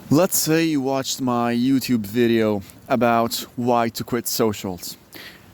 Let's say you watched my YouTube video about why to quit socials.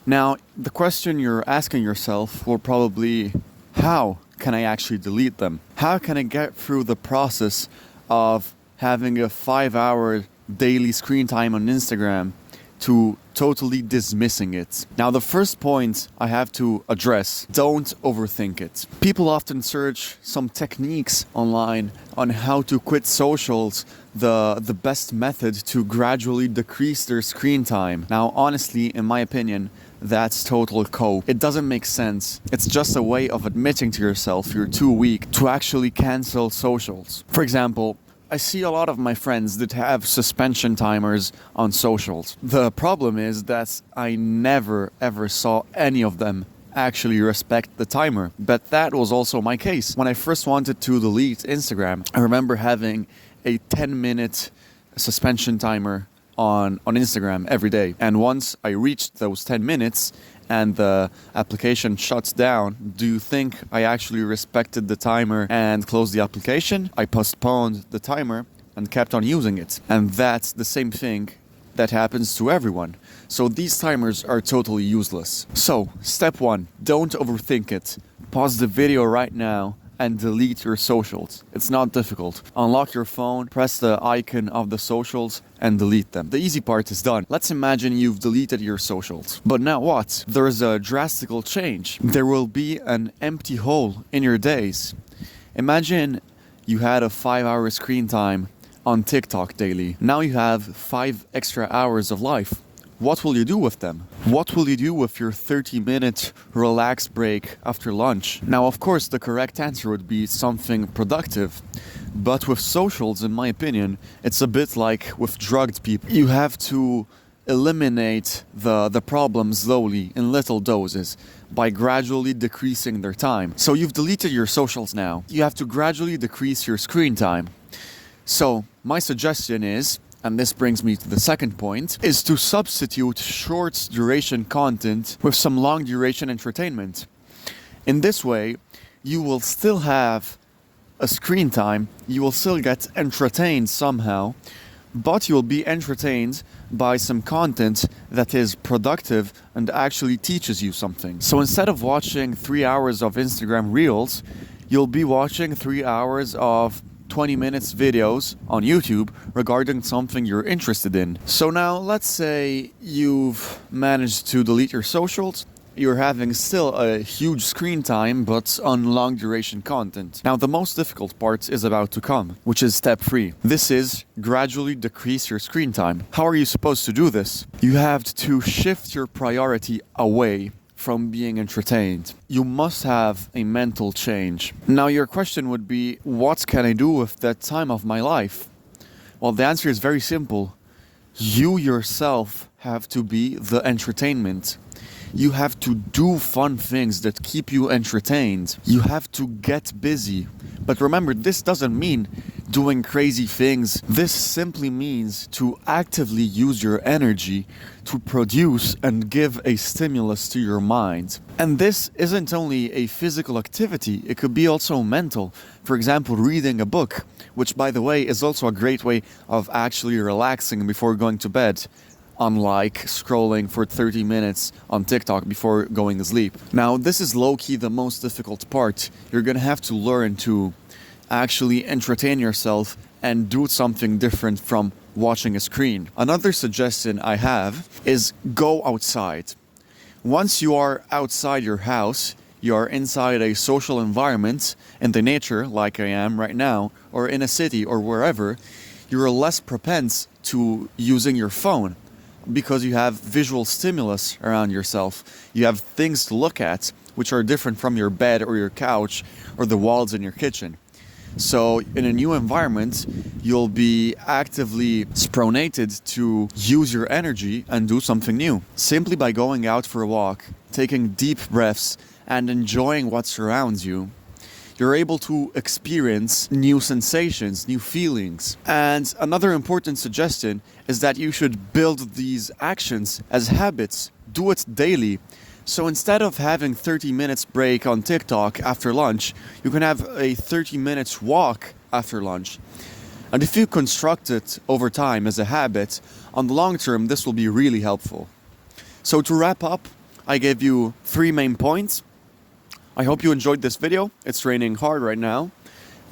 Now, the question you're asking yourself will probably, how can I actually delete them? How can I get through the process of having a 5-hour daily screen time on Instagram to totally dismissing it? Now, the first point I have to address, don't overthink it. People often search some techniques online on how to quit socials, the best method to gradually decrease their screen time. Now, honestly, in my opinion, that's total cope. It doesn't make sense. It's just a way of admitting to yourself you're too weak to actually cancel socials. For example, I see a lot of my friends that have suspension timers on socials. The problem is that I never ever saw any of them actually respect the timer. But that was also my case. When I first wanted to delete Instagram, I remember having a 10-minute suspension timer on Instagram every day. And once I reached those 10 minutes and the application shuts down, do you think I actually respected the timer and closed the application? I postponed the timer and kept on using it. And that's the same thing that happens to everyone. So these timers are totally useless. So, step 1, don't overthink it. Pause the video right now and delete your socials. It's not difficult. Unlock your phone, press the icon of the socials, and delete them. The easy part is done. Let's imagine you've deleted your socials. But now what? There's a drastic change. There will be an empty hole in your days. Imagine you had a 5-hour screen time on TikTok daily. Now you have 5 extra hours of life. What will you do with them? What will you do with your 30-minute relax break after lunch? Now, of course, the correct answer would be something productive. But with socials, in my opinion, it's a bit like with drugged people. You have to eliminate the problem slowly in little doses by gradually decreasing their time. So you've deleted your socials now. You have to gradually decrease your screen time. So my suggestion is, and this brings me to the second point, is to substitute short duration content with some long duration entertainment. In this way, you will still have a screen time, you will still get entertained somehow, but you will be entertained by some content that is productive and actually teaches you something. So instead of watching 3 hours of Instagram Reels, you'll be watching 3 hours of 20 minutes videos on YouTube regarding something you're interested in. So now let's say you've managed to delete your socials. You're having still a huge screen time, but on long duration content. Now the most difficult part is about to come, which is step 3. This is gradually decrease your screen time. How are you supposed to do this? You have to shift your priority away from being entertained. You must have a mental change. Now your question would be, what can I do with that time of my life? Well, the answer is very simple. You yourself have to be the entertainment. You have to do fun things that keep you entertained. You have to get busy. But remember, this doesn't mean doing crazy things. This simply means to actively use your energy to produce and give a stimulus to your mind. And this isn't only a physical activity, it could be also mental. For example, reading a book, which by the way is also a great way of actually relaxing before going to bed, unlike scrolling for 30 minutes on TikTok before going to sleep. Now, this is low-key the most difficult part. You're gonna have to learn to actually entertain yourself and do something different from watching a screen. Another suggestion I have is go outside. Once you are outside your house, you are inside a social environment in the nature, like I am right now, or in a city or wherever, you're less propense to using your phone because you have visual stimulus around yourself. You have things to look at which are different from your bed or your couch or the walls in your kitchen. So in a new environment, you'll be actively spronated to use your energy and do something new. Simply by going out for a walk, taking deep breaths, and enjoying what surrounds you, you're able to experience new sensations, new feelings. And another important suggestion is that you should build these actions as habits. Do it daily. So instead of having 30 minutes break on TikTok after lunch, you can have a 30 minutes walk after lunch. And if you construct it over time as a habit, on the long term, this will be really helpful. So to wrap up, I gave you 3 main points. I hope you enjoyed this video. It's raining hard right now.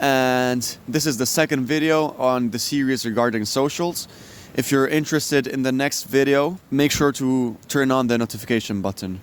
And this is the second video on the series regarding socials. If you're interested in the next video, make sure to turn on the notification button.